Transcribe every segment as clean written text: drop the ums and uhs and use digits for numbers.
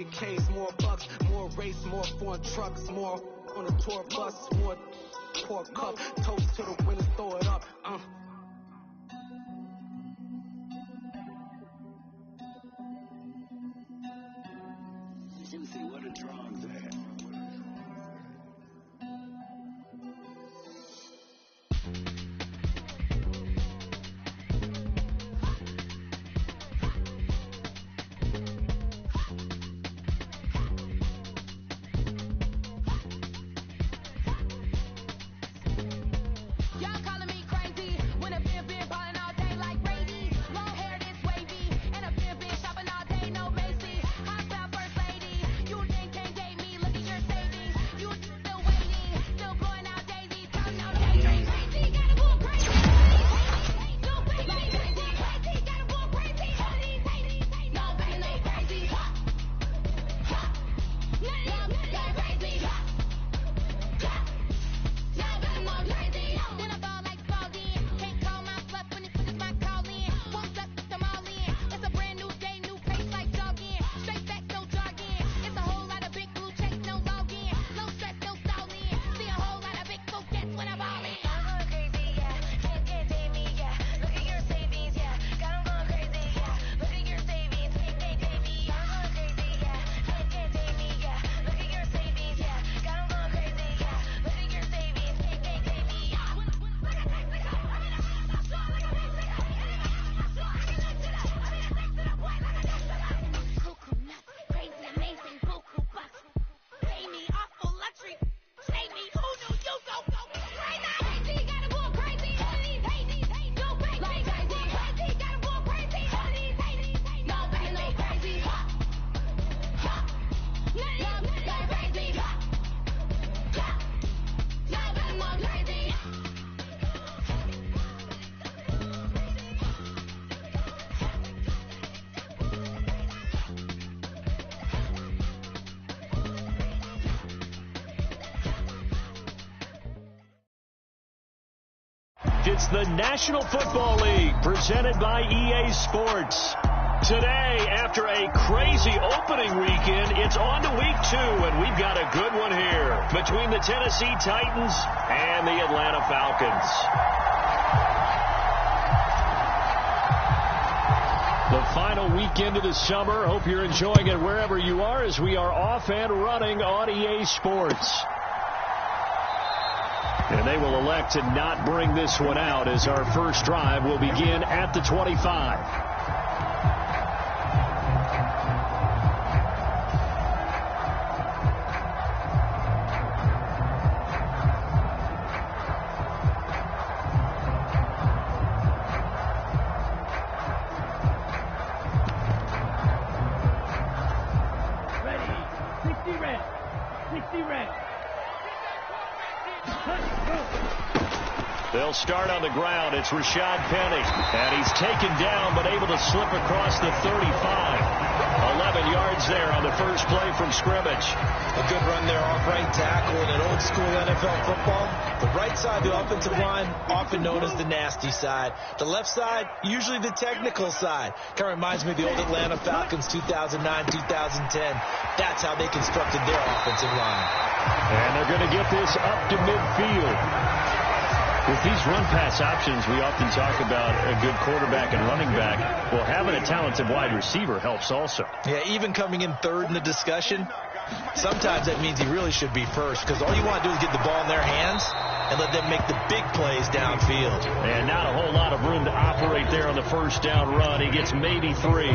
K's, more bucks, more race, more foreign trucks, more on a tour bus, more pork cup, toast to the winners, throw it up. Susie, what a strong there. It's the National Football League presented by EA Sports. Today, after a crazy opening weekend, it's on to week 2, and we've got a good one here between the Tennessee Titans and the Atlanta Falcons. The final weekend of the summer. Hope you're enjoying it wherever you are as we are off and running on EA Sports. And they will elect to not bring this one out as our first drive will begin at the 25. They'll start on the ground. It's Rashad Penny. And he's taken down but able to slip across the 35. 11 yards there on the first play from scrimmage. A good run there off right tackle in an old school NFL football. The right side, the offensive line, often known as the nasty side. The left side, usually the technical side. Kind of reminds me of the old Atlanta Falcons 2009-2010. That's how they constructed their offensive line. And they're going to get this up to midfield. With these run-pass options, we often talk about a good quarterback and running back. Well, having a talented wide receiver helps also. Yeah, even coming in third in the discussion, sometimes that means he really should be first because all you want to do is get the ball in their hands and let them make the big plays downfield. And not a whole lot of room to operate there on the first down run. He gets maybe 3.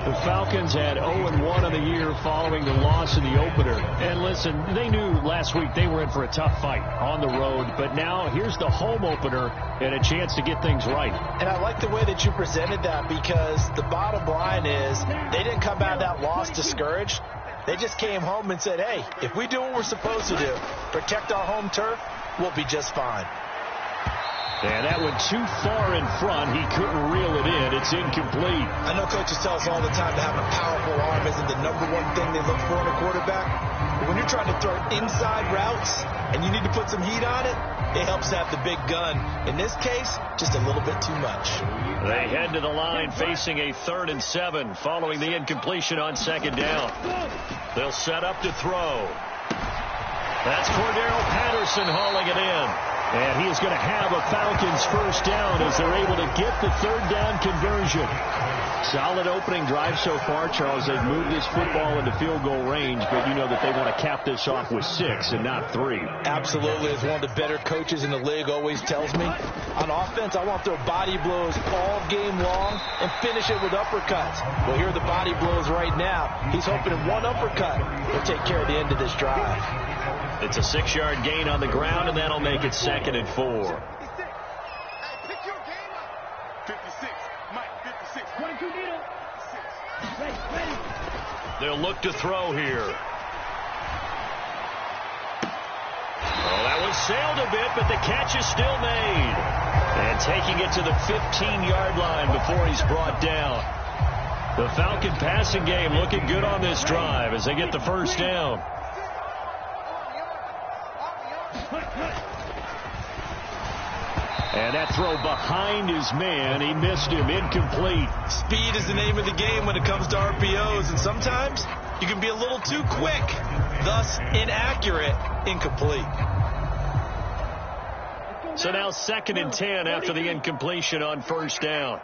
The Falcons had 0-1 on the year following the loss in the opener. And listen, they knew last week they were in for a tough fight on the road. But now here's the home opener and a chance to get things right. And I like the way that you presented that because the bottom line is they didn't come out of that loss discouraged. They just came home and said, hey, if we do what we're supposed to do, protect our home turf, we'll be just fine. And that went too far in front. He couldn't reel it in. It's incomplete. I know coaches tell us all the time that having a powerful arm isn't the number one thing they look for in a quarterback. But when you're trying to throw inside routes and you need to put some heat on it, it helps to have the big gun. In this case, just a little bit too much. They head to the line facing a 3rd and 7 following the incompletion on 2nd down. They'll set up to throw. That's Cordero Patterson hauling it in. And he is going to have a Falcons first down as they're able to get the 3rd down conversion. Solid opening drive so far, Charles. They've moved this football into field goal range, but you know that they want to cap this off with 6 and not 3. Absolutely. As one of the better coaches in the league always tells me, on offense, I want to throw body blows all game long and finish it with uppercuts. Well, here are the body blows right now. He's hoping in one uppercut will take care of the end of this drive. It's a 6-yard gain on the ground, and that'll make it 2nd and 4. They'll look to throw here. Oh, that one sailed a bit, but the catch is still made. And taking it to the 15-yard line before he's brought down. The Falcon passing game looking good on this drive as they get the first down. And that throw behind his man, he missed him, incomplete. Speed is the name of the game when it comes to RPOs, and sometimes you can be a little too quick, thus inaccurate, incomplete. So now 2nd and 10 after the incompletion on first down.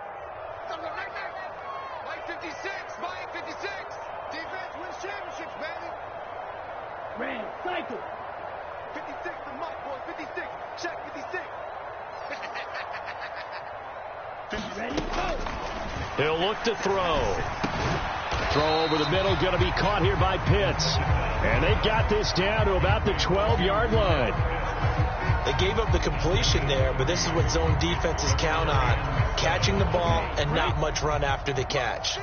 Cycle. 56 to Mike, boy. 56. Check 56. Ready? Go. He'll look to throw. Throw over the middle, going to be caught here by Pitts. And they've got this down to about the 12-yard line. They gave up the completion there, but this is what zone defenses count on. Catching the ball and not much run after the catch.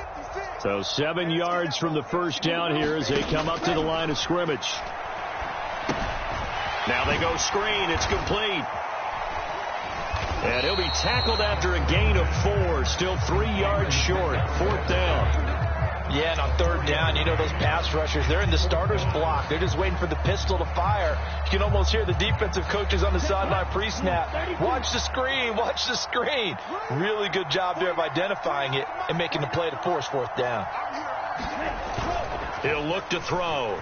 So 7 yards from the first down here as they come up to the line of scrimmage. Now they go screen. It's complete. And he'll be tackled after a gain of 4. Still 3 yards short. 4th down. Yeah, and on 3rd down, you know those pass rushers, they're in the starter's block. They're just waiting for the pistol to fire. You can almost hear the defensive coaches on the sideline pre-snap. Watch the screen. Watch the screen. Really good job there of identifying it and making the play to force 4th down. He'll look to throw.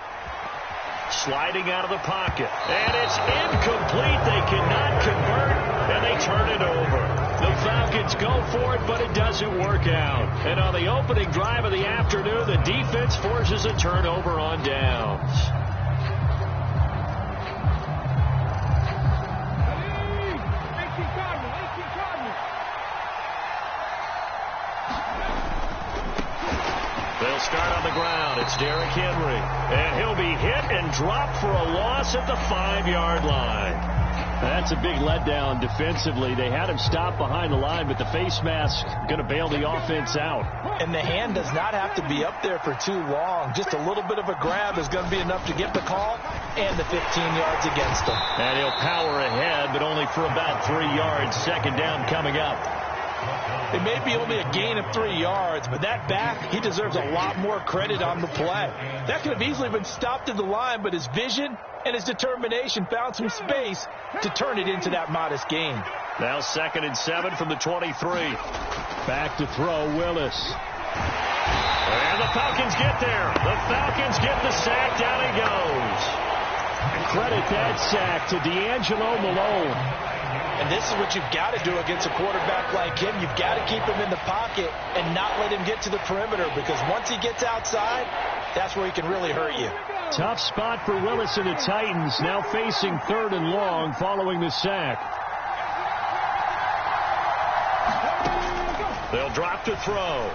Sliding out of the pocket. And it's incomplete. They cannot convert, and they turn it over. The Falcons go for it, but it doesn't work out. And on the opening drive of the afternoon, the defense forces a turnover on downs. They'll start on the ground. It's Derrick Henry. And he'll be hit and dropped for a loss at the 5-yard line. That's a big letdown defensively. They had him stopped behind the line, but the face mask going to bail the offense out. And the hand does not have to be up there for too long. Just a little bit of a grab is going to be enough to get the call and the 15 yards against him. And he'll power ahead, but only for about 3 yards. 2nd down coming up. It may be only a gain of 3 yards, but that back, he deserves a lot more credit on the play. That could have easily been stopped at the line, but his vision and his determination found some space to turn it into that modest gain. Now 2nd and 7 from the 23. Back to throw, Willis. And the Falcons get there. The Falcons get the sack. Down he goes. Credit that sack to D'Angelo Malone. And this is what you've got to do against a quarterback like him. You've got to keep him in the pocket and not let him get to the perimeter, because once he gets outside, that's where he can really hurt you. Tough spot for Willis and the Titans, now facing 3rd and long following the sack. They'll drop to throw.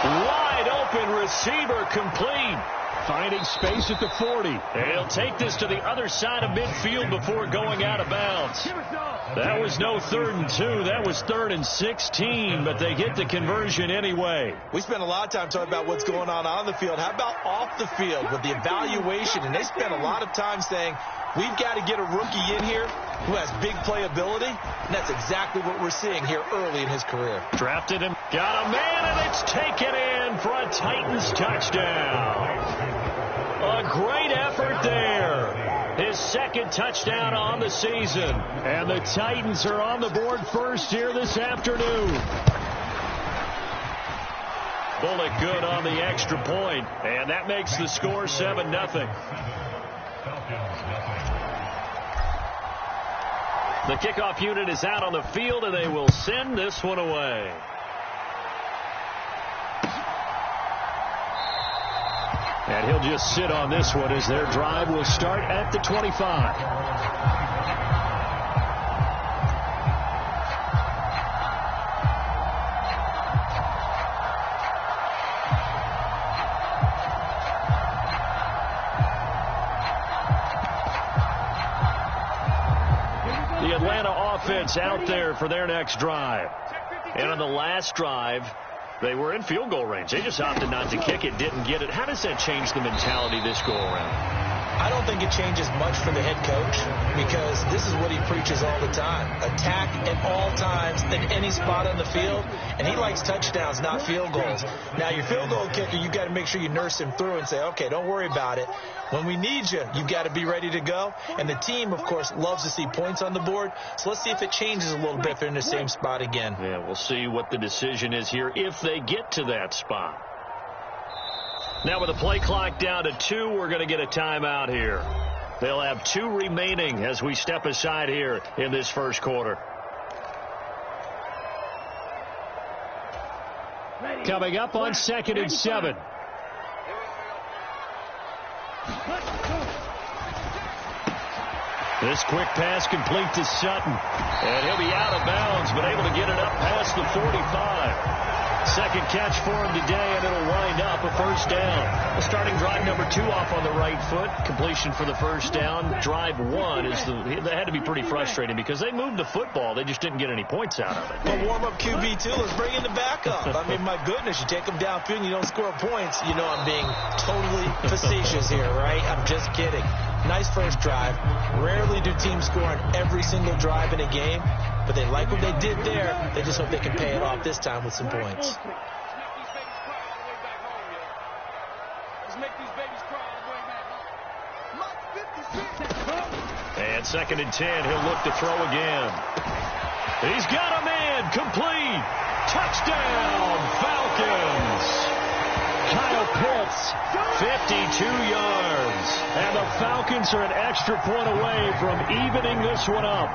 Wide open receiver, complete. Finding space at the 40. They'll take this to the other side of midfield before going out of bounds. That was no 3rd and 2. That was 3rd and 16, but they get the conversion anyway. We spent a lot of time talking about what's going on the field. How about off the field with the evaluation? And they spent a lot of time saying, we've got to get a rookie in here who has big playability, and that's exactly what we're seeing here early in his career. Drafted him, got a man, and it's taken in for a Titans touchdown. A great effort there. His second touchdown on the season. And the Titans are on the board first here this afternoon. Bullock good on the extra point, and that makes the score 7-0. The kickoff unit is out on the field, and they will send this one away. And he'll just sit on this one as their drive will start at the 25. Offense out there for their next drive. And on the last drive, they were in field goal range. They just opted not to kick it, didn't get it. How does that change the mentality this go around? I don't think it changes much for the head coach because this is what he preaches all the time. Attack at all times in any spot on the field, and he likes touchdowns, not field goals. Now, your field goal kicker, you've got to make sure you nurse him through and say, okay, don't worry about it. When we need you, you've got to be ready to go. And the team, of course, loves to see points on the board. So let's see if it changes a little bit if they're in the same spot again. Yeah, we'll see what the decision is here if they get to that spot. Now with the play clock down to 2, we're going to get a timeout here. They'll have 2 remaining as we step aside here in this first quarter. Coming up on 2nd and 7. This quick pass complete to Sutton. And he'll be out of bounds, but able to get it up past the 45. Second catch for him today, and it'll wind up a first down. Starting drive number 2 off on the right foot. Completion for the first down. Drive 1 is that had to be pretty frustrating because they moved the football. They just didn't get any points out of it. Well, warm-up QB, too. Let's bring in the backup. I mean, my goodness, you take them downfield and you don't score points. You know I'm being totally facetious here, right? I'm just kidding. Nice first drive. Rarely do teams score on every single drive in a game, but they like what they did there. They just hope they can pay it off this time with some points. And 2nd and 10, he'll look to throw again. He's got a man, complete. Touchdown, Falcons. Kyle Pitts, 52 yards. And the Falcons are an extra point away from evening this one up.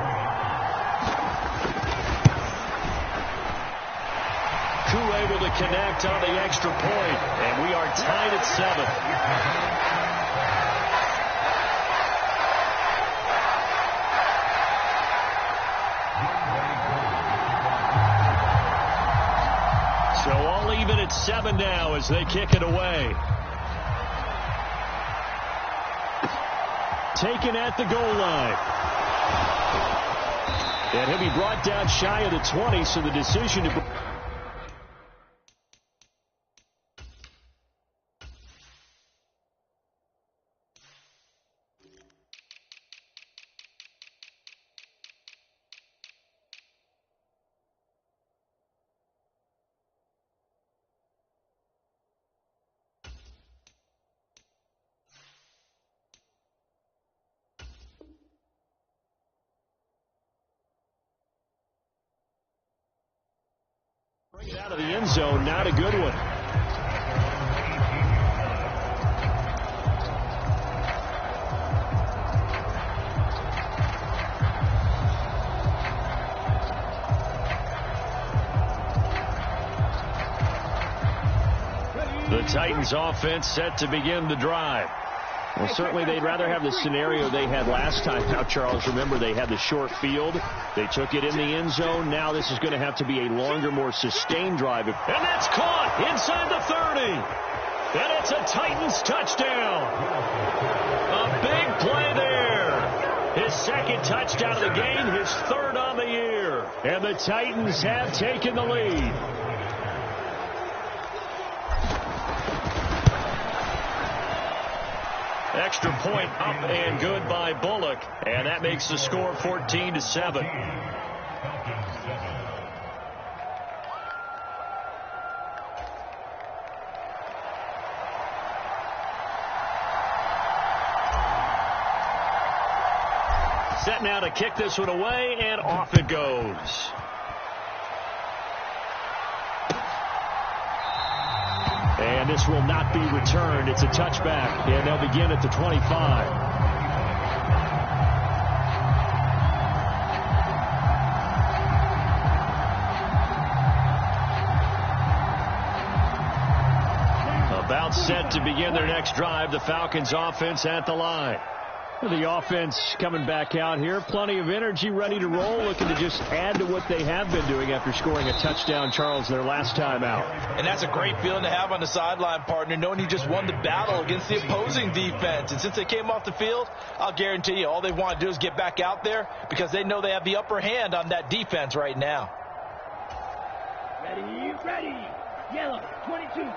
Koo able to connect on the extra point, and we are tied at 7. So all even at 7 now as they kick it away. Taken at the goal line. And he'll be brought down shy of the 20, so the decision to... out of the end zone, not a good one. The Titans offense set to begin the drive. Well, certainly they'd rather have the scenario they had last time. Now, Charles, remember they had the short field. They took it in the end zone. Now this is going to have to be a longer, more sustained drive. And that's caught inside the 30. And it's a Titans touchdown. A big play there. His second touchdown of the game, his 3rd on the year. And the Titans have taken the lead. Extra point up and good by Bullock. And that makes the score 14-7. Set now to kick this one away, and off it goes. And this will not be returned. It's a touchback, and they'll begin at the 25. About set to begin their next drive. The Falcons offense at the line. The offense coming back out here. Plenty of energy, ready to roll, looking to just add to what they have been doing after scoring a touchdown, Charles, their last time out. And that's a great feeling to have on the sideline, partner, knowing you just won the battle against the opposing defense. And since they came off the field, I'll guarantee you all they want to do is get back out there because they know they have the upper hand on that defense right now. Ready. Yellow, 22.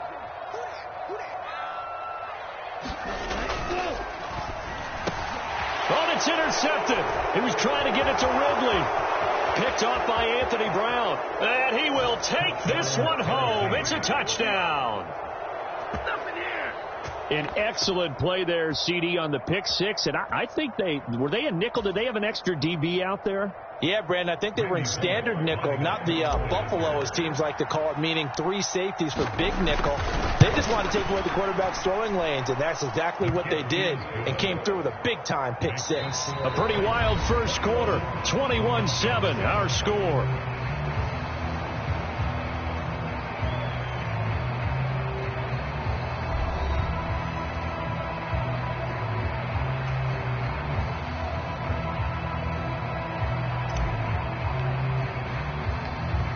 Oh, it's intercepted. He was trying to get it to Ridley. Picked off by Anthony Brown. And he will take this one home. It's a touchdown. An excellent play there, CD, on the pick six. And I think were they a nickel? Did they have an extra DB out there? Yeah, Brandon, I think they were in standard nickel, not the Buffalo, as teams like to call it, meaning 3 safeties for big nickel. They just wanted to take away the quarterback's throwing lanes, and that's exactly what they did and came through with a big-time pick six. A pretty wild first quarter, 21-7, our score.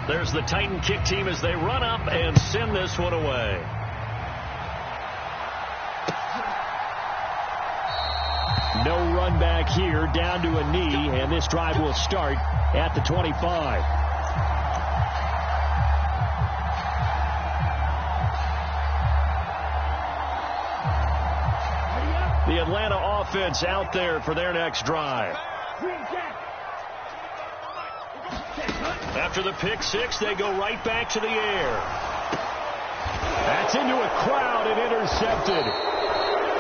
There's the Titan kick team as they run up and send this one away. No run back here, down to a knee, and this drive will start at the 25. The Atlanta offense out there for their next drive. After the pick six, they go right back to the air. That's into a crowd and intercepted.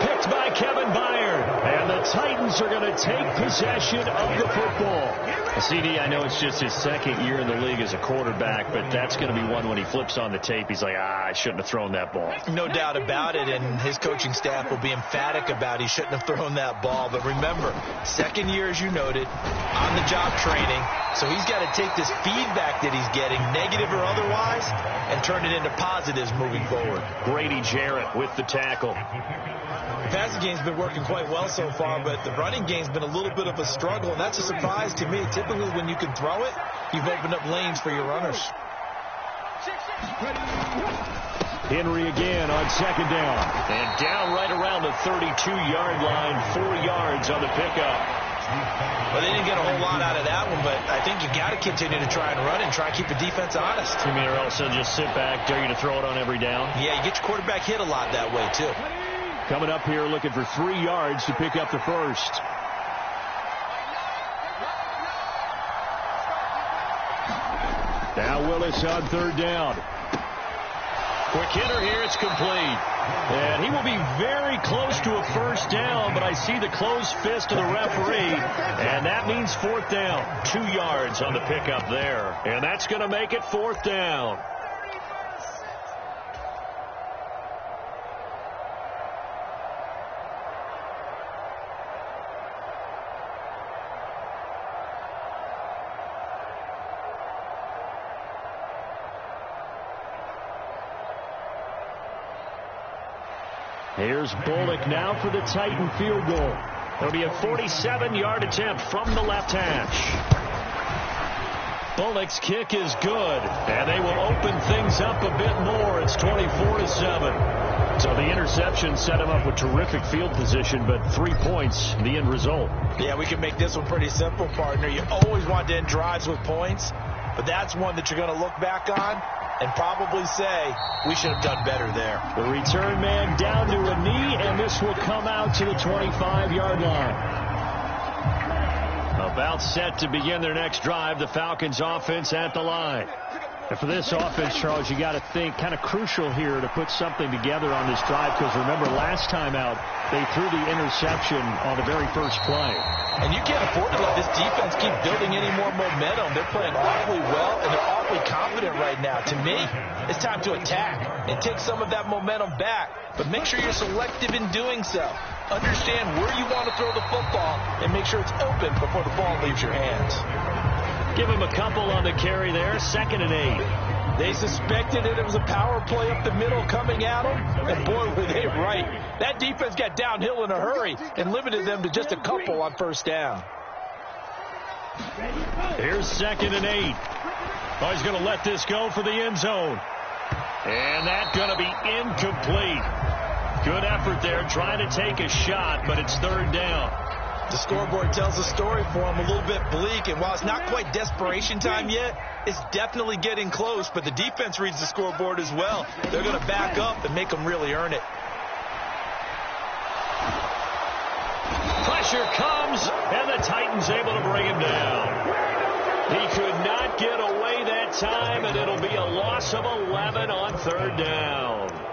Picked by Kevin Byard. And the Titans are going to take possession of the football. CD, I know it's just his second year in the league as a quarterback, but that's going to be one when he flips on the tape. He's like, I shouldn't have thrown that ball. No doubt about it, and his coaching staff will be emphatic about he shouldn't have thrown that ball. But remember, second year, as you noted, on-the-job training, so he's got to take this feedback that he's getting, negative or otherwise, and turn it into positives moving forward. Grady Jarrett with the tackle. The passing game's been working quite well so far, but the running game's been a little bit of a struggle, and that's a surprise to me. Typically, when you can throw it, you've opened up lanes for your runners. Henry again on second down. And down right around the 32-yard line, 4 yards on the pickup. Well, they didn't get a whole lot out of that one, but I think you got to continue to try and run and try and keep the defense honest. You mean, or else they'll just sit back, dare you to throw it on every down? Yeah, you get your quarterback hit a lot that way, too. Coming up here looking for 3 yards to pick up the first. Now Willis on third down. Quick hitter here, it's complete. And he will be very close to a first down, but I see the closed fist of the referee, and that means fourth down. 2 yards on the pickup there, and that's going to make it fourth down. Here's Bullock now for the Titan field goal. It'll be a 47-yard attempt from the left hash. Bullock's kick is good, and they will open things up a bit more. It's 24-7. So the interception set him up with terrific field position, but 3 points, the end result. Yeah, we can make this one pretty simple, partner. You always want to end drives with points, but that's one that you're going to look back on and probably say, we should have done better there. The return man down to a knee, and this will come out to the 25-yard line. About set to begin their next drive, the Falcons offense at the line. And for this offense, Charles, you got to think kind of crucial here to put something together on this drive, because remember last time out they threw the interception on the very first play. And you can't afford to let this defense keep building any more momentum. They're playing awfully well, and they're awfully confident right now. To me, it's time to attack and take some of that momentum back. But make sure you're selective in doing so. Understand where you want to throw the football and make sure it's open before the ball leaves your hands. Give him a couple on the carry there, 2nd and 8. They suspected it was a power play up the middle coming at them, and boy, were they right. That defense got downhill in a hurry and limited them to just a couple on first down. Here's 2nd and 8. Oh, he's going to let this go for the end zone. And that's going to be incomplete. Good effort there, trying to take a shot, but it's 3rd down. The scoreboard tells a story for them, a little bit bleak, and while it's not quite desperation time yet, it's definitely getting close, but the defense reads the scoreboard as well. They're going to back up and make them really earn it. Pressure comes, and the Titans able to bring him down. He could not get away that time, and it'll be a loss of 11 on 3rd down.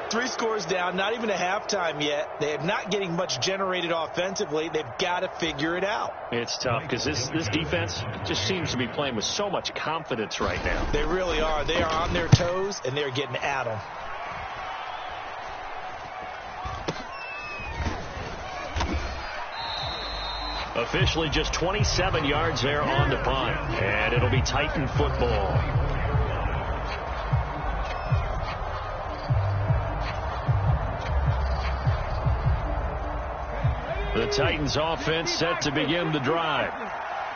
3 scores down, not even a halftime yet. They're not getting much generated offensively. They've got to figure it out. It's tough because this defense just seems to be playing with so much confidence right now. They really are. They are on their toes, and they're getting at them. Officially just 27 yards there on the punt, and it'll be Titan football. The Titans offense set to begin the drive.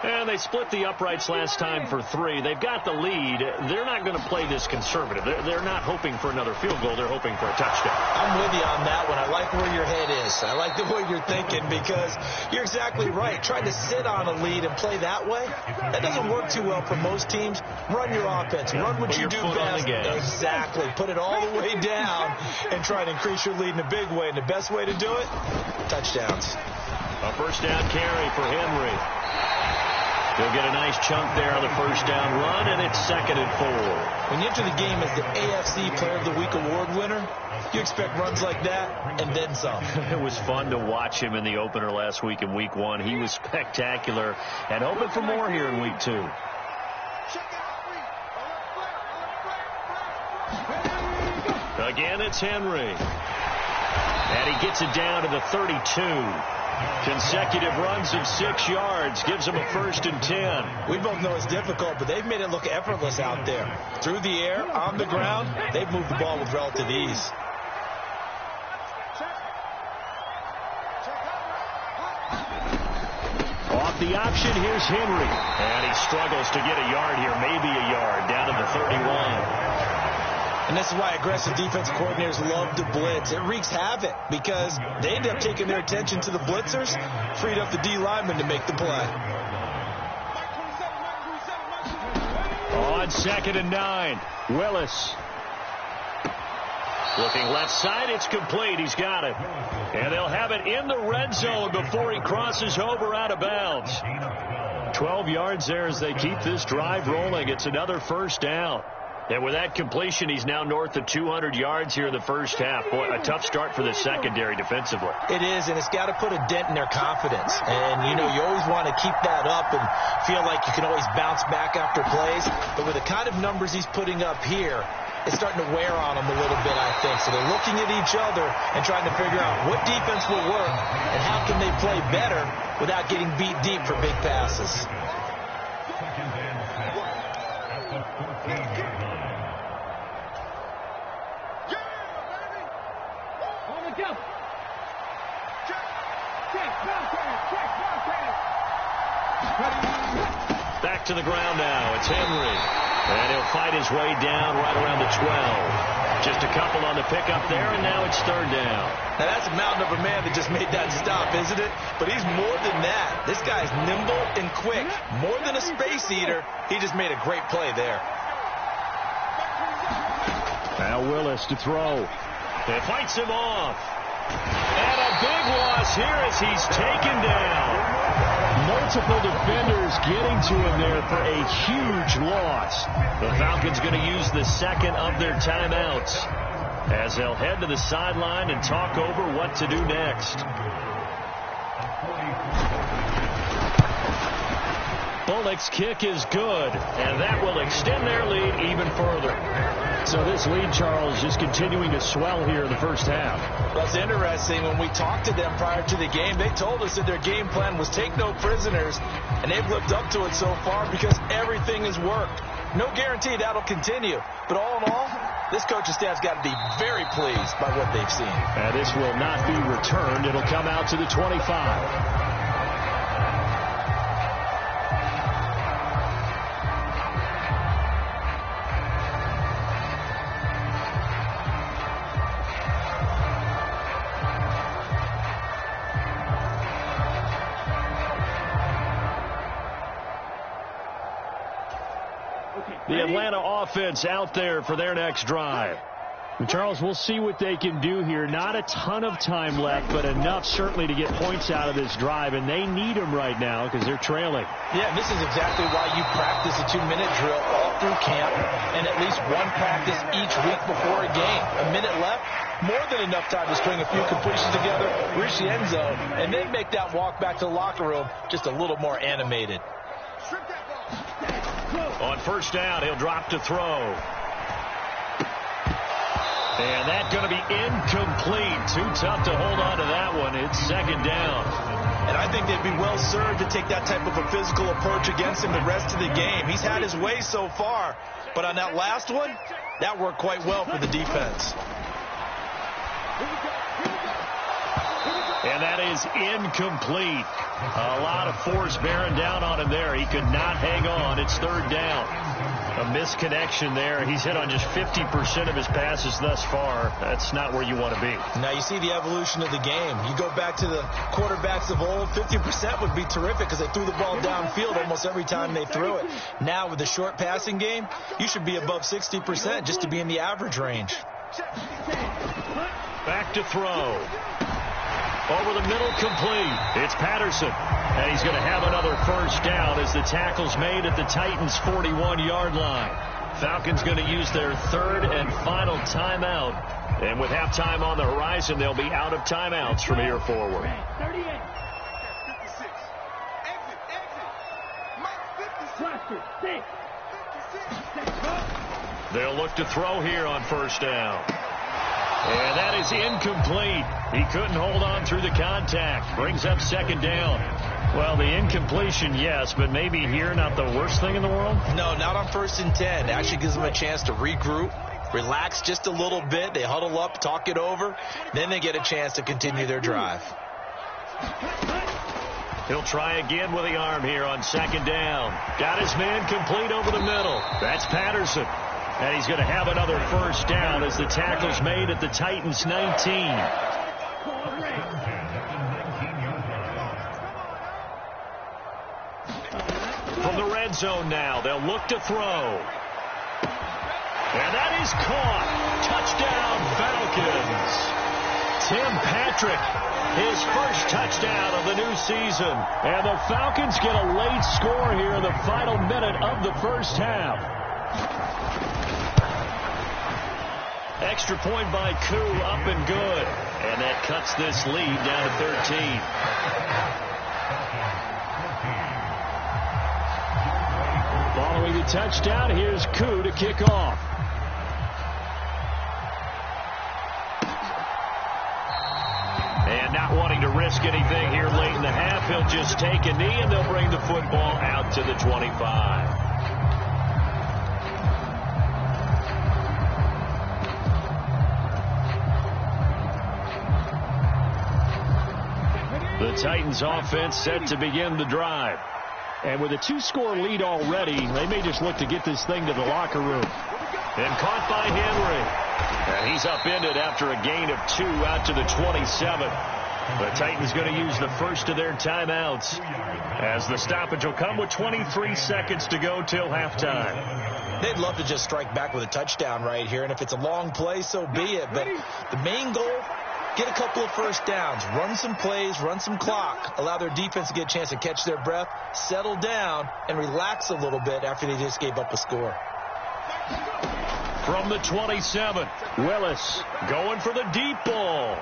And they split the uprights last time for 3. They've got the lead. They're not going to play this conservative. They're not hoping for another field goal. They're hoping for a touchdown. I'm with you on that one. I like where your head is. I like the way you're thinking, because you're exactly right. Trying to sit on a lead and play that way, that doesn't work too well for most teams. Run your offense. Run what you do best. Exactly. Put it all the way down and try to increase your lead in a big way. And the best way to do it, touchdowns. A first down carry for Henry. He'll get a nice chunk there on the first down run, and it's 2nd and 4. When you enter the game as the AFC Player of the Week award winner, you expect runs like that and then some. It was fun to watch him in the opener last week in Week 1. He was spectacular and hoping for more here in Week 2. Again, it's Henry. And he gets it down to the 32. Consecutive runs of 6 yards gives him a 1st and 10. We both know it's difficult, but they've made it look effortless out there. Through the air, on the ground, they've moved the ball with relative ease. Off the option, here's Henry. And he struggles to get a yard here, maybe a yard, down to the 31. And this is why aggressive defensive coordinators love to blitz. It wreaks havoc because they end up taking their attention to the blitzers, freed up the D lineman to make the play. On 2nd and 9, Willis. Looking left side, it's complete. He's got it. And they'll have it in the red zone before he crosses over out of bounds. 12 yards there as they keep this drive rolling. It's another first down. And with that completion, he's now north of 200 yards here in the first half. Boy, a tough start for the secondary defensively. It is, and it's got to put a dent in their confidence. And, you know, you always want to keep that up and feel like you can always bounce back after plays. But with the kind of numbers he's putting up here, it's starting to wear on them a little bit, I think. So they're looking at each other and trying to figure out what defense will work and how can they play better without getting beat deep for big passes. Back to the ground now. It's Henry. And he'll fight his way down right around the 12. Just a couple on the pickup there, and now it's 3rd down. Now, that's a mountain of a man that just made that stop, isn't it? But he's more than that. This guy's nimble and quick. More than a space eater, he just made a great play there. Now Willis to throw. It fights him off. And a big loss here as he's taken down. Multiple defenders getting to him there for a huge loss. The Falcons going to use the second of their timeouts as they'll head to the sideline and talk over what to do next. Bullock's kick is good, and that will extend their lead even further. So this lead, Charles, just continuing to swell here in the first half. That's interesting. When we talked to them prior to the game, they told us that their game plan was take no prisoners, and they've lived up to it so far because everything has worked. No guarantee that'll continue, but all in all, this coaching staff's got to be very pleased by what they've seen. And this will not be returned. It'll come out to the 25. The Atlanta offense out there for their next drive. And Charles, we'll see what they can do here. Not a ton of time left, but enough certainly to get points out of this drive, and they need them right now because they're trailing. Yeah, this is exactly why you practice a 2-minute drill all through camp and at least one practice each week before a game. A minute left, more than enough time to string a few completions together, reach the end zone, and then make that walk back to the locker room just a little more animated. On first down, he'll drop to throw. And that's going to be incomplete. Too tough to hold on to that one. It's second down. And I think they'd be well served to take that type of a physical approach against him the rest of the game. He's had his way so far, but on that last one, that worked quite well for the defense. And that is incomplete. A lot of force bearing down on him there. He could not hang on. It's third down. A misconnection there. He's hit on just 50% of his passes thus far. That's not where you want to be. Now you see the evolution of the game. You go back to the quarterbacks of old, 50% would be terrific because they threw the ball downfield almost every time they threw it. Now with the short passing game, you should be above 60% just to be in the average range. Back to throw. Over the middle, complete. It's Patterson. And he's going to have another first down as the tackle's made at the Titans' 41-yard line. Falcons going to use their third and final timeout. And with halftime on the horizon, they'll be out of timeouts from here forward. 38. They'll look to throw here on first down. And that is incomplete. He couldn't hold on through the contact. Brings up second down. Well, the incompletion, yes, but maybe here not the worst thing in the world? No, not on 1st and 10. It actually gives them a chance to regroup, relax just a little bit. They huddle up, talk it over. Then they get a chance to continue their drive. He'll try again with the arm here on second down. Got his man complete over the middle. That's Patterson. And he's going to have another first down as the tackle's made at the Titans' 19. From the red zone now, they'll look to throw. And that is caught. Touchdown, Falcons. Tim Patrick, his first touchdown of the new season. And the Falcons get a late score here in the final minute of the first half. Extra point by Koo, up and good. And that cuts this lead down to 13. Following the touchdown, here's Koo to kick off. And not wanting to risk anything here late in the half, he'll just take a knee and they'll bring the football out to the 25. The Titans offense set to begin the drive. And with a 2-score lead already, they may just look to get this thing to the locker room. And caught by Henry. And he's upended after a gain of 2 out to the 27. The Titans going to use the first of their timeouts as the stoppage will come with 23 seconds to go till halftime. They'd love to just strike back with a touchdown right here, and if it's a long play, so be it. But the main goal, get a couple of first downs, run some plays, run some clock, allow their defense to get a chance to catch their breath, settle down, and relax a little bit after they just gave up a score. From the 27, Willis going for the deep ball.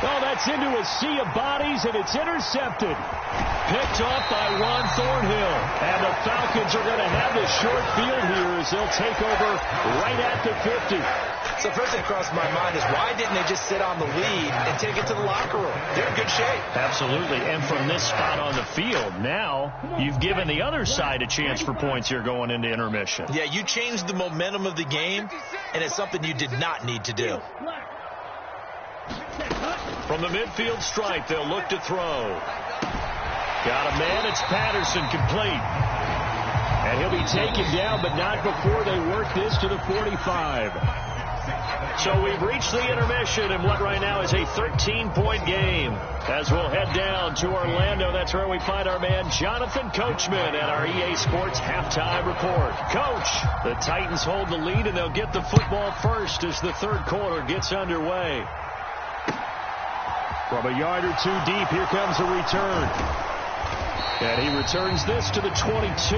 Oh, that's into a sea of bodies, and it's intercepted. Picked off by Ron Thornhill. And the Falcons are going to have the short field here as they'll take over right at the 50. So first thing crossed my mind is why didn't they just sit on the lead and take it to the locker room? They're in good shape. Absolutely. And from this spot on the field, now you've given the other side a chance for points here going into intermission. Yeah, you changed the momentum of the game, and it's something you did not need to do. From the midfield stripe, they'll look to throw. Got a man. It's Patterson, complete. And he'll be taken down, but not before they work this to the 45. So we've reached the intermission in what right now is a 13-point game. As we'll head down to Orlando, that's where we find our man Jonathan Coachman at our EA Sports Halftime Report. Coach, the Titans hold the lead, and they'll get the football first as the third quarter gets underway. From a yard or two deep, here comes a return. And he returns this to the 22.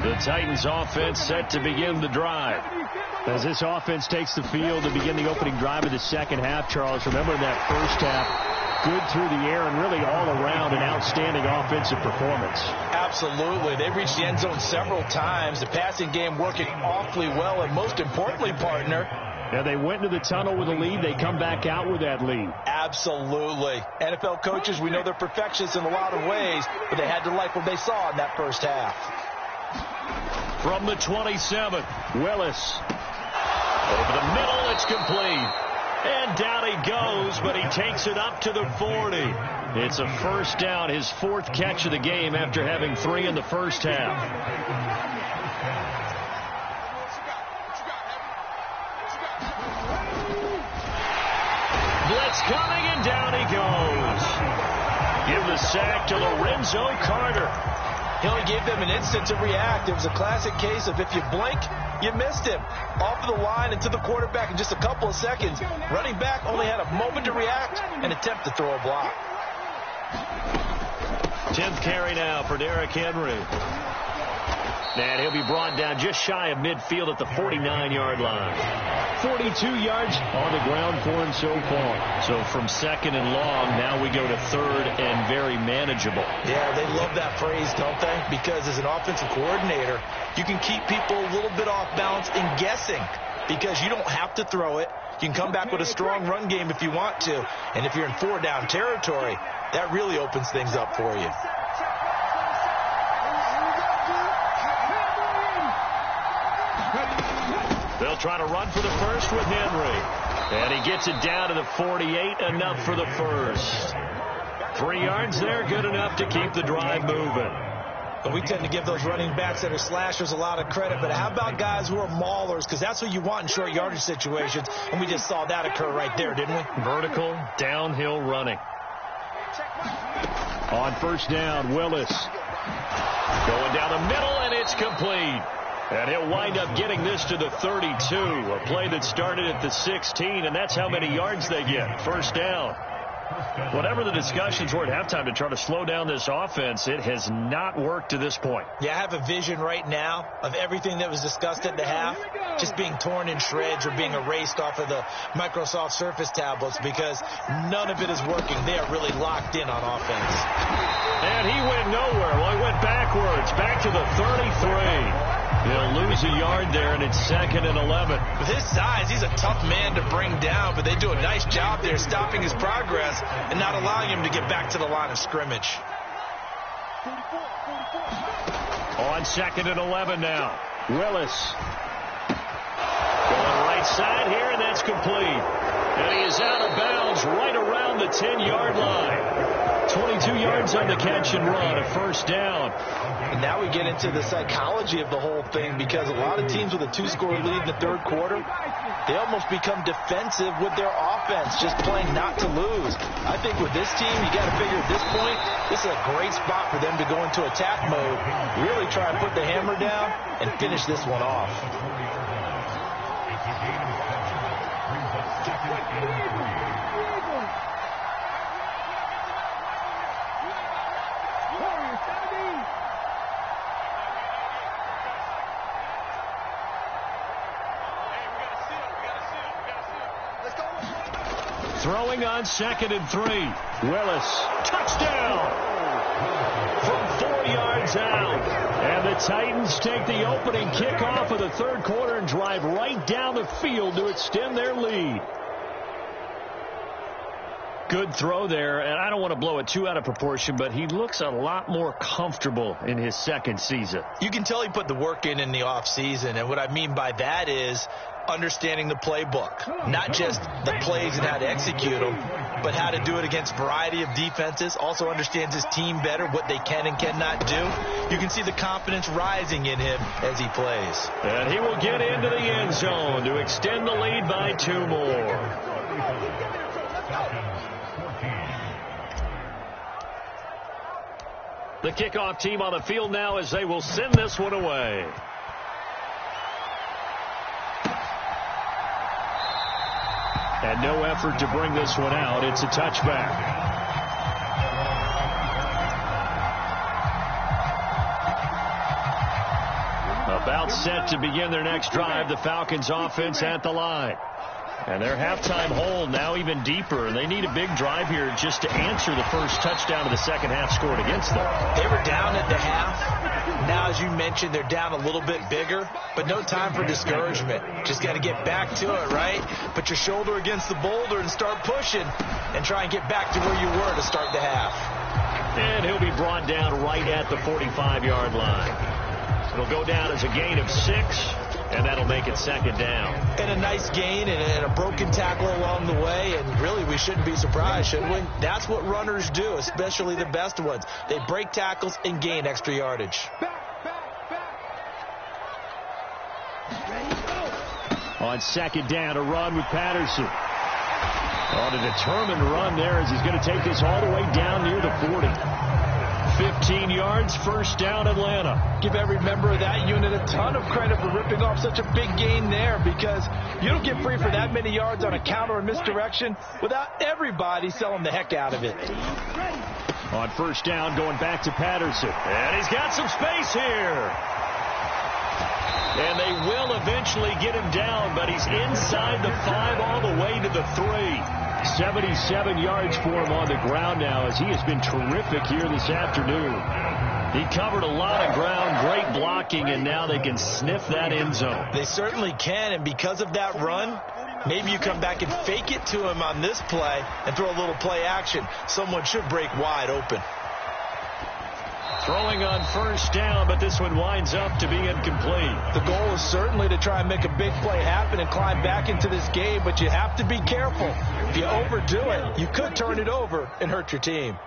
The Titans offense set to begin the drive. As this offense takes the field to begin the opening drive of the second half, Charles, remember in that first half, good through the air and really all around an outstanding offensive performance. Absolutely. They reached the end zone several times. The passing game working awfully well, and most importantly, partner, yeah, they went into the tunnel with a lead. They come back out with that lead. Absolutely. NFL coaches, we know they're perfectionists in a lot of ways, but they had to like what they saw in that first half. From the 27, Willis. Over the middle, it's complete. And down he goes, but he takes it up to the 40. It's a first down, his fourth catch of the game after having 3 in the first half. Blitz coming, and down he goes. Give the sack to Lorenzo Carter. He only gave them an instant to react. It was a classic case of if you blink, you missed him. Off of the line and to the quarterback in just a couple of seconds. Running back only had a moment to react and attempt to throw a block. 10th carry now for Derrick Henry. And he'll be brought down just shy of midfield at the 49-yard line. 42 yards on the ground for him so far. So from second and long, now we go to third and very manageable. Yeah, they love that phrase, don't they? Because as an offensive coordinator, you can keep people a little bit off balance and guessing because you don't have to throw it. You can come back with a strong run game if you want to. And if you're in 4-down territory, that really opens things up for you. They'll try to run for the first with Henry. And he gets it down to the 48, enough for the first. 3 yards there, good enough to keep the drive moving. But we tend to give those running backs that are slashers a lot of credit. But how about guys who are maulers? Because that's what you want in short yardage situations. And we just saw that occur right there, didn't we? Vertical, downhill running. On first down, Willis. Going down the middle, and it's complete. And he'll wind up getting this to the 32, a play that started at the 16, and that's how many yards they get. First down. Whatever the discussions were at halftime to try to slow down this offense, it has not worked to this point. Yeah, I have a vision right now of everything that was discussed at the half just being torn in shreds or being erased off of the Microsoft Surface tablets because none of it is working. They are really locked in on offense. And he went nowhere. Well, he went backwards, back to the 33. He'll lose a yard there, and it's 2nd and 11. With his size, he's a tough man to bring down, but they do a nice job there stopping his progress and not allowing him to get back to the line of scrimmage. On 2nd and 11 now. Willis. Going right side here, and that's complete. And he is out of bounds right around the 10-yard line. 22 yards on the catch and run, a first down. And now we get into the psychology of the whole thing, because a lot of teams with a 2-score lead in the third quarter, they almost become defensive with their offense, just playing not to lose. I think with this team, you got to figure at this point, this is a great spot for them to go into attack mode, really try and put the hammer down and finish this one off. Throwing on 2nd and 3. Willis, touchdown from 4 yards out. And the Titans take the opening kickoff of the third quarter and drive right down the field to extend their lead. Good throw there, and I don't want to blow it too out of proportion, but he looks a lot more comfortable in his second season. You can tell he put the work in the offseason, and what I mean by that is understanding the playbook, not just the plays and how to execute them, but how to do it against a variety of defenses. Also understands his team better, what they can and cannot do. You can see the confidence rising in him as he plays. And he will get into the end zone to extend the lead by 2 more. The kickoff team on the field now as they will send this one away. And no effort to bring this one out. It's a touchback. About set to begin their next drive, the Falcons offense at the line. And their halftime hole now even deeper, and they need a big drive here just to answer the first touchdown of the second half scored against them. They were down at the half. Now, as you mentioned, they're down a little bit bigger, but no time for discouragement. Just got to get back to it, right? Put your shoulder against the boulder and start pushing and try and get back to where you were to start the half. And he'll be brought down right at the 45-yard line. It'll go down as a gain of 6. And that'll make it second down. And a nice gain and a broken tackle along the way. And really, we shouldn't be surprised, should we? That's what runners do, especially the best ones. They break tackles and gain extra yardage. On second down, a run with Patterson. On a determined run there as he's going to take this all the way down near the 40. 15 yards, first down, Atlanta. Give every member of that unit a ton of credit for ripping off such a big gain there, because you don't get free for that many yards on a counter or misdirection without everybody selling the heck out of it. On first down, going back to Patterson. And he's got some space here. And they will eventually get him down, but he's inside the 5 all the way to the 3. 77 yards for him on the ground now, as he has been terrific here this afternoon. He covered a lot of ground, great blocking, and now they can sniff that end zone. They certainly can, and because of that run, maybe you come back and fake it to him on this play and throw a little play action. Someone should break wide open. Throwing on first down, but this one winds up to be incomplete. The goal is certainly to try and make a big play happen and climb back into this game, but you have to be careful. If you overdo it, you could turn it over and hurt your team.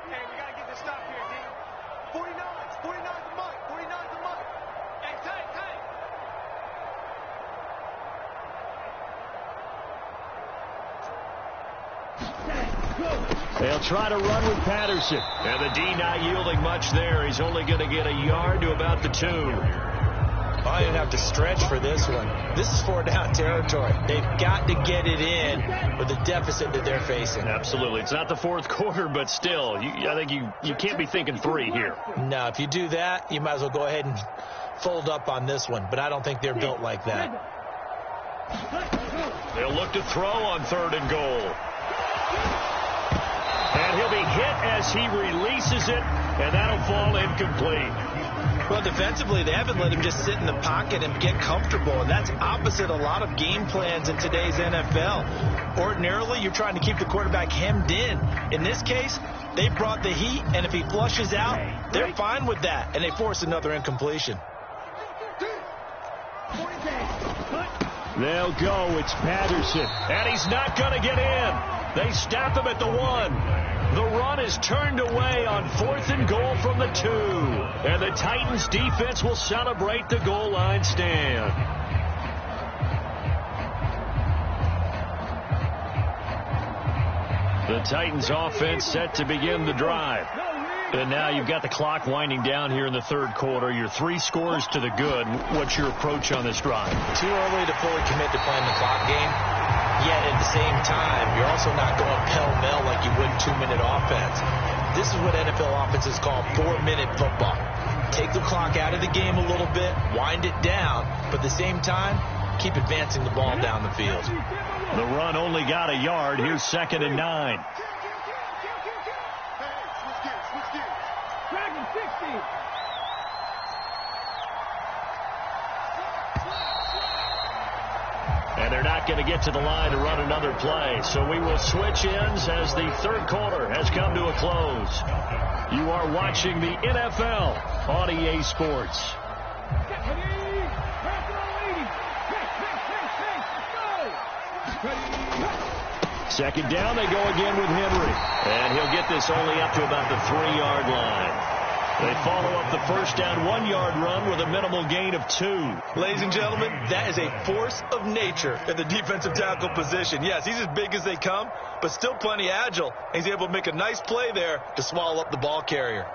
They'll try to run with Patterson. And the D not yielding much there. He's only going to get a yard to about the 2. I didn't have to stretch for this one. This is 4-down territory. They've got to get it in with the deficit that they're facing. Absolutely. It's not the fourth quarter, but still, I think you can't be thinking 3 here. No, if you do that, you might as well go ahead and fold up on this one. But I don't think they're built like that. They'll look to throw on 3rd and goal. And he'll be hit as he releases it, and that'll fall incomplete. Well, defensively, they haven't let him just sit in the pocket and get comfortable, and that's opposite a lot of game plans in today's NFL. Ordinarily, you're trying to keep the quarterback hemmed in. In this case, they brought the heat, and if he flushes out, they're fine with that, and they force another incompletion. They'll go. It's Patterson, and he's not going to get in. They stop him at the 1. The run is turned away on 4th and goal from the 2. And the Titans defense will celebrate the goal line stand. The Titans offense set to begin the drive. And now you've got the clock winding down here in the third quarter. You're 3 scores to the good. What's your approach on this drive? Too early to fully commit to playing the clock game. Yet at the same time, you're also not going pell-mell like you would 2-minute offense. This is what NFL offenses call 4-minute football. Take the clock out of the game a little bit, wind it down, but at the same time, keep advancing the ball down the field. The run only got a yard. Here's 2nd and 9. And they're not going to get to the line to run another play. So we will switch ends as the third quarter has come to a close. You are watching the NFL on EA Sports. Second down, they go again with Henry. And he'll get this only up to about the 3-yard line. They follow up the first down 1-yard run with a minimal gain of 2. Ladies and gentlemen, that is a force of nature in the defensive tackle position. Yes, he's as big as they come, but still plenty agile. He's able to make a nice play there to swallow up the ball carrier.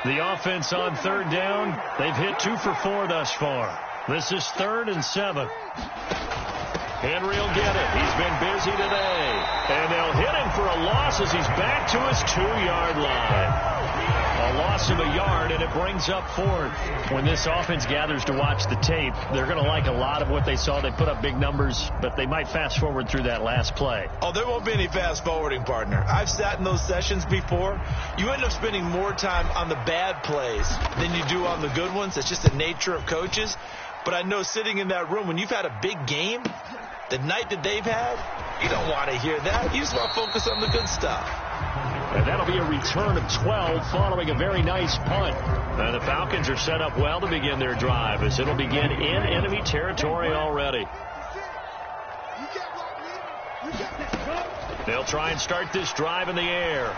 The offense on third down, they've hit 2 for 4 thus far. This is 3rd and 7. Henry will get it. He's been busy today. And they'll hit him for a loss as he's back to his 2-yard line. A loss of a yard, and it brings up 4th. When this offense gathers to watch the tape, they're going to like a lot of what they saw. They put up big numbers, but they might fast forward through that last play. Oh, there won't be any fast forwarding, partner. I've sat in those sessions before. You end up spending more time on the bad plays than you do on the good ones. It's just the nature of coaches. But I know sitting in that room, when you've had a big game, the night that they've had, you don't want to hear that. You just want to focus on the good stuff. And that'll be a return of 12 following a very nice punt. And the Falcons are set up well to begin their drive as it'll begin in enemy territory already. They'll try and start this drive in the air.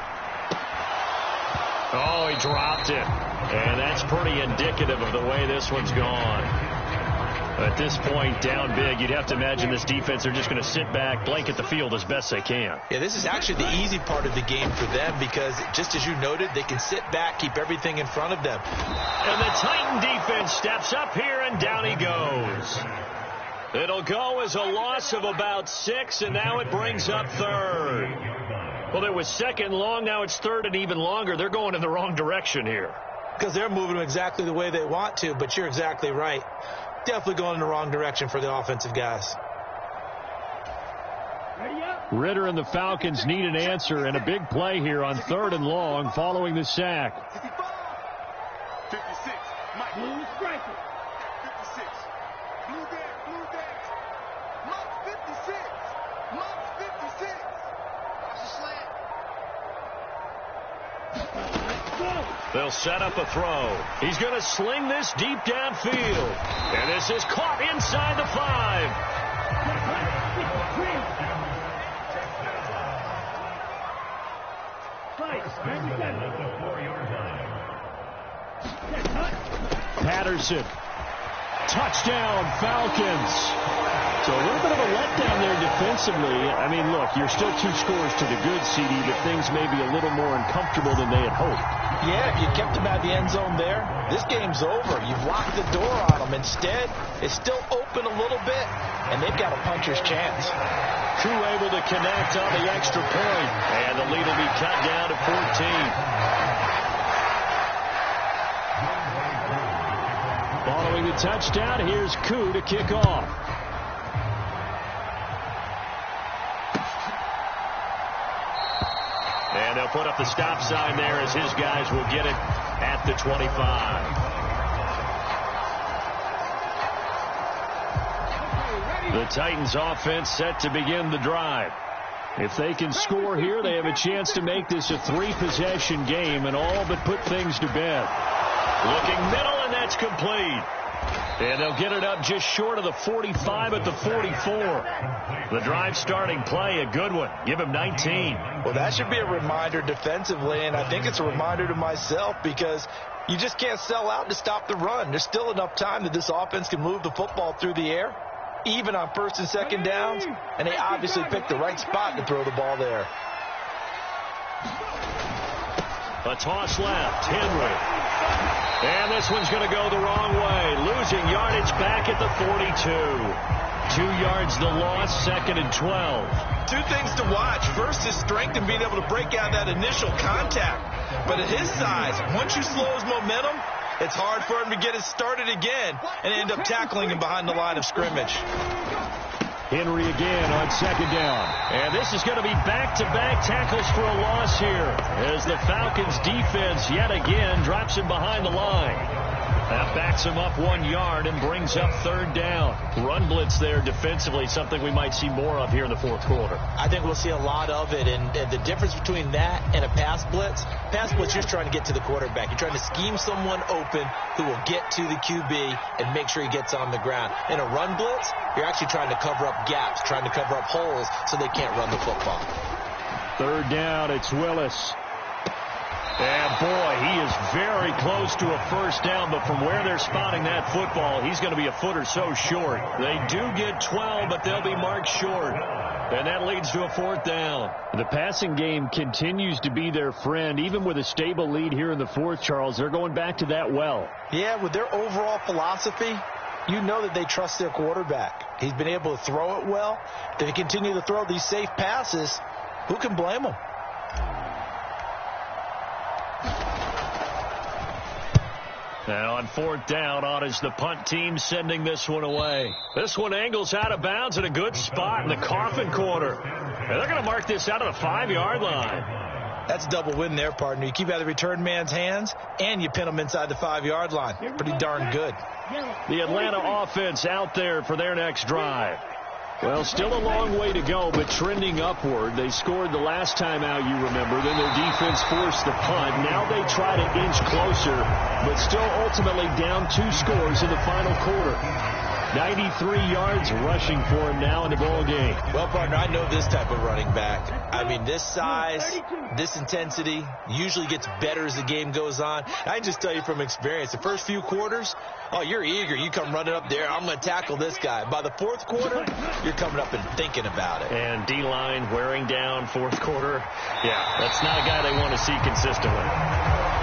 Oh, he dropped it. And that's pretty indicative of the way this one's gone. At this point, down big, you'd have to imagine this defense, they're just going to sit back, blanket the field as best they can. Yeah, this is actually the easy part of the game for them because, just as you noted, they can sit back, keep everything in front of them. And the Titan defense steps up here, and down he goes. It'll go as a loss of about 6, and now it brings up 3rd. Well, it was 2nd long, now it's 3rd and even longer. They're going in the wrong direction here. Because they're moving exactly the way they want to, but you're exactly right. Definitely going in the wrong direction for the offensive guys. Ritter and the Falcons need an answer and a big play here on 3rd and long following the sack. 56, Mike. Blue striker. 56. Blue dance. Mike 56. Mike 56. Watch the slant. They'll set up a throw. He's going to sling this deep downfield. And this is caught inside the 5. Patterson. Touchdown, Falcons. So a little bit of a letdown there defensively. I mean, look, you're still 2 scores to the good, CD, but things may be a little more uncomfortable than they had hoped. Yeah, if you kept them out of the end zone there, this game's over. You've locked the door on them. Instead, it's still open a little bit, and they've got a puncher's chance. Crew able to connect on the extra point, and the lead will be cut down to 14. Following the touchdown, here's Koo to kick off. And they'll put up the stop sign there as his guys will get it at the 25. The Titans offense set to begin the drive. If they can score here, they have a chance to make this a 3-possession game and all but put things to bed. Looking middle, and that's complete. And they'll get it up just short of the 45 at the 44. The drive starting play, a good one. Give him 19. Well, that should be a reminder defensively, and I think it's a reminder to myself because you just can't sell out to stop the run. There's still enough time that this offense can move the football through the air, even on first and second downs, and they obviously picked the right spot to throw the ball there. A toss left, Henry. And this one's going to go the wrong way. Losing yardage back at the 42. 2 yards the loss, 2nd and 12. Two things to watch. First, his strength and being able to break out that initial contact. But at his size, once you slow his momentum, it's hard for him to get it started again and end up tackling him behind the line of scrimmage. Henry again on 2nd down. And this is going to be back-to-back tackles for a loss here as the Falcons defense yet again drops him behind the line. That backs him up 1 yard and brings up 3rd down. Run blitz there defensively, something we might see more of here in the 4th quarter. I think we'll see a lot of it, and the difference between that and a pass blitz, you're just trying to get to the quarterback. You're trying to scheme someone open who will get to the QB and make sure he gets on the ground. In a run blitz, you're actually trying to cover up gaps, trying to cover up holes so they can't run the football. 3rd down, it's Willis. And, boy, he is very close to a 1st down, but from where they're spotting that football, he's going to be a foot or so short. They do get 12, but they'll be marked short. And that leads to a 4th down. The passing game continues to be their friend. Even with a stable lead here in the 4th, Charles, they're going back to that well. Yeah, with their overall philosophy, you know that they trust their quarterback. He's been able to throw it well. If they continue to throw these safe passes, who can blame them? Now on 4th down, on is the punt team sending this one away. This one angles out of bounds at a good spot in the coffin corner. And they're going to mark this out of the 5-yard line. That's a double win there, partner. You keep out of the return man's hands, and you pin them inside the 5-yard line. Pretty darn good. The Atlanta offense out there for their next drive. Well, still a long way to go, but trending upward. They scored the last time out, you remember. Then their defense forced the punt. Now they try to inch closer, but still ultimately down 2 scores in the final quarter. 93 yards rushing for him now in the ball game. Well, partner, I know this type of running back. I mean, this size, this intensity usually gets better as the game goes on. I can just tell you from experience, the first few quarters, oh, you're eager. You come running up there, I'm going to tackle this guy. By the 4th quarter, you're coming up and thinking about it. And D-line wearing down 4th quarter. Yeah, that's not a guy they want to see consistently.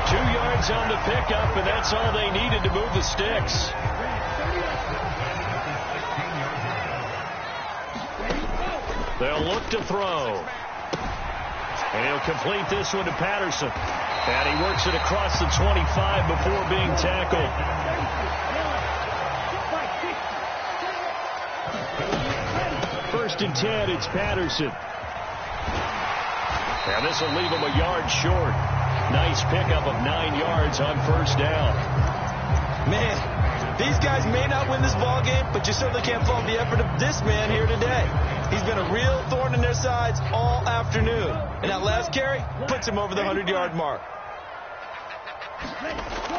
2 yards on the pickup, and that's all they needed to move the sticks. They'll look to throw. And he'll complete this one to Patterson. And he works it across the 25 before being tackled. First and 10, it's Patterson. And this will leave him a yard short. Nice pickup of 9 yards on 1st down. Man, these guys may not win this ball game, but you certainly can't fault the effort of this man here today. He's been a real thorn in their sides all afternoon. And that last carry puts him over the 100-yard mark.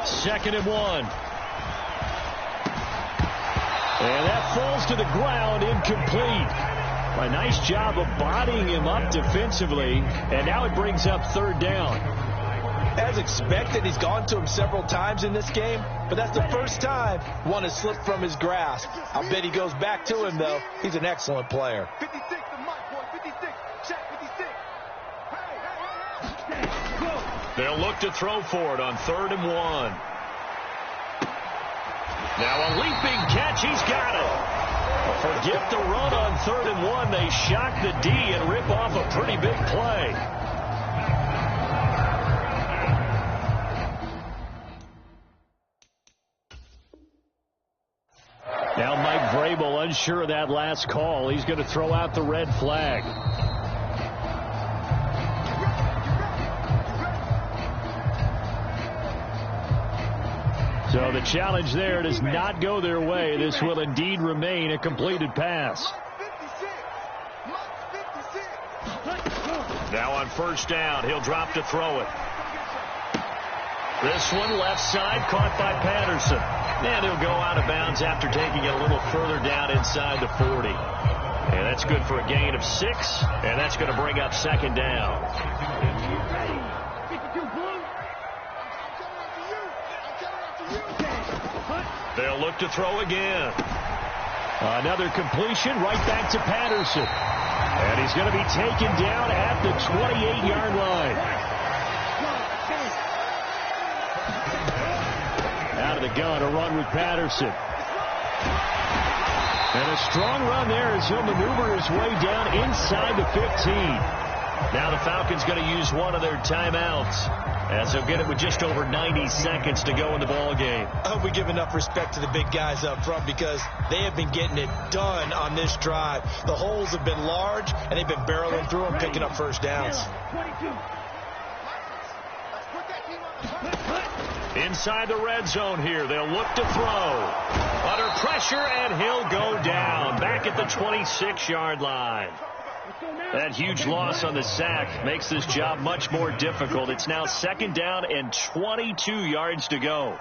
2nd and 1. And that falls to the ground, incomplete. A nice job of bodying him up defensively. And now it brings up 3rd down. As expected, he's gone to him several times in this game, but that's the first time one has slipped from his grasp. I'll bet he goes back to him, though. He's an excellent player. 56, the mic, boy, 56. Check 56. Hey. They'll look to throw for it on 3rd and 1. Now a leaping catch. He's got it. Forget the run on 3rd and 1. They shock the D and rip off a pretty big play. Now Mike Vrabel unsure of that last call. He's going to throw out the red flag. So the challenge there does not go their way. This will indeed remain a completed pass. Now on 1st down, he'll drop to throw it. This one left side, caught by Patterson. And he'll go out of bounds after taking it a little further down inside the 40. And that's good for a gain of 6, and that's going to bring up second down. They'll look to throw again. Another completion right back to Patterson. And he's going to be taken down at the 28-yard line. Out of the gun, a run with Patterson. And a strong run there as he'll maneuver his way down inside the 15. Now the Falcons going to use one of their timeouts, as they'll get it with just over 90 seconds to go in the ball game. I hope we give enough respect to the big guys up front, because they have been getting it done on this drive. The holes have been large, and they've been barreling through them, picking up first downs. Inside the red zone here, they'll look to throw. Under pressure, and he'll go down back at the 26-yard line. That huge loss on the sack makes this job much more difficult. It's now second down and 22 yards to go.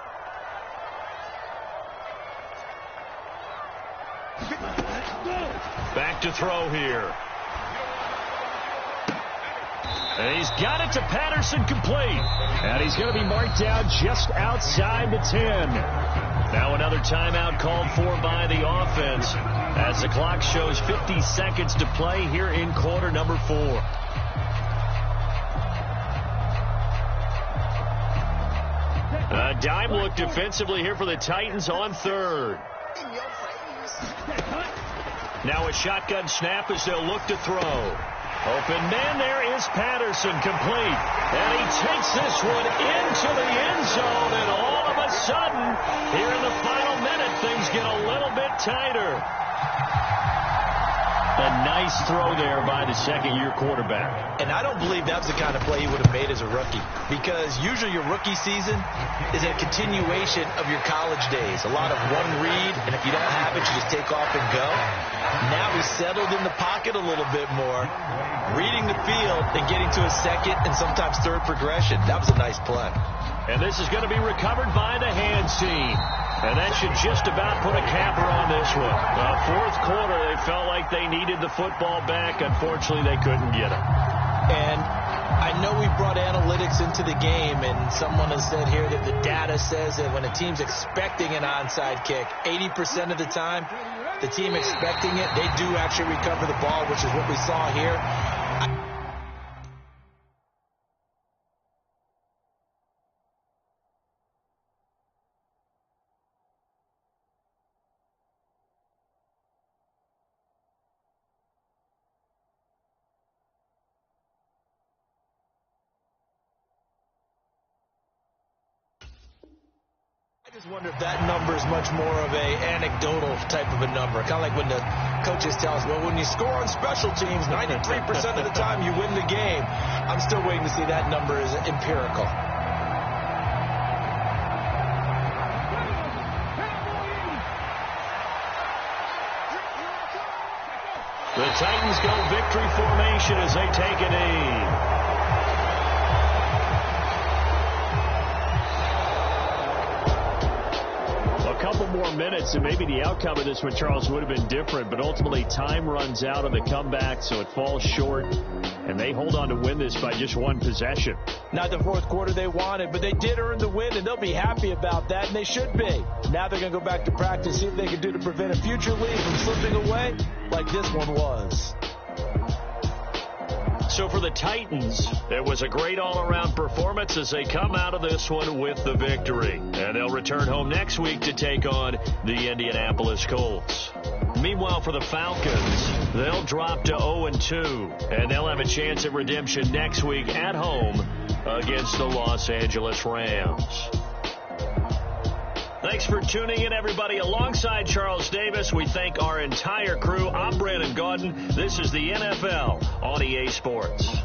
Back to throw here. And he's got it to Patterson, complete. And he's going to be marked down just outside the 10. Now another timeout called for by the offense, as the clock shows 50 seconds to play here in quarter number 4. A dime look defensively here for the Titans on third. Now a shotgun snap as they'll look to throw. Open man there is Patterson, complete. And he takes this one into the end zone, and all of a sudden, here in the final minute, things get a little bit tighter. A nice throw there by the second-year quarterback. And I don't believe that was the kind of play he would have made as a rookie, because usually your rookie season is a continuation of your college days. A lot of one read, and if you don't have it, you just take off and go. Now he's settled in the pocket a little bit more, reading the field and getting to a second and sometimes third progression. That was a nice play. And this is going to be recovered by the hands team. And that should just about put a capper on this one. Fourth quarter, they felt like they needed the football back. Unfortunately, they couldn't get it. And I know we brought analytics into the game, and someone has said here that the data says that when a team's expecting an onside kick, 80% of the time, the team expecting it, they do actually recover the ball, which is what we saw here. I just wonder if that number is much more of a anecdotal type of a number. Kind of like when the coaches tell us, well, when you score on special teams, 93% of the time you win the game. I'm still waiting to see that number as empirical. The Titans go victory formation as they take a knee. A couple more minutes and maybe the outcome of this one, Charles, would have been different, but ultimately time runs out on the comeback, so it falls short, and they hold on to win this by just one possession. Not the fourth quarter they wanted, but they did earn the win, and they'll be happy about that, and they should be. Now they're going to go back to practice, see what they can do to prevent a future lead from slipping away like this one was. So for the Titans, it was a great all-around performance as they come out of this one with the victory. And they'll return home next week to take on the Indianapolis Colts. Meanwhile, for the Falcons, they'll drop to 0-2, and they'll have a chance at redemption next week at home against the Los Angeles Rams. Thanks for tuning in, everybody. Alongside Charles Davis, we thank our entire crew. I'm Brandon Gaudin. This is the NFL on EA Sports.